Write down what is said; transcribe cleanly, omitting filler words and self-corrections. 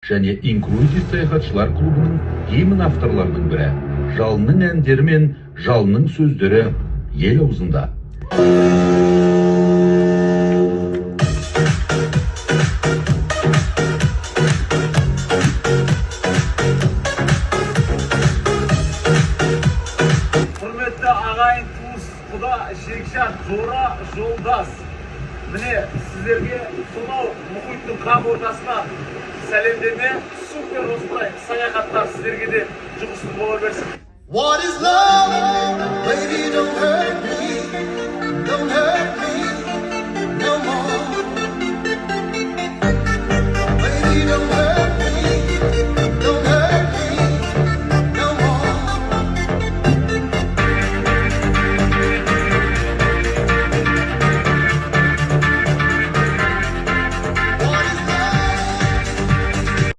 және инклюзив саяхатшылар клубының гимн авторларының бірі. Жалынның әндері мен жалынның сөздері ел аузында. Құрметті ағайын туыс, құда, шекжан, жора, жолдас. Міне сіздерге сонау мұхиттың қақ ортасынан сәлемдеме, супер осылай саяхаттар сіздерге де жұғысты бола берсін. What is love? Baby, don't hurt me.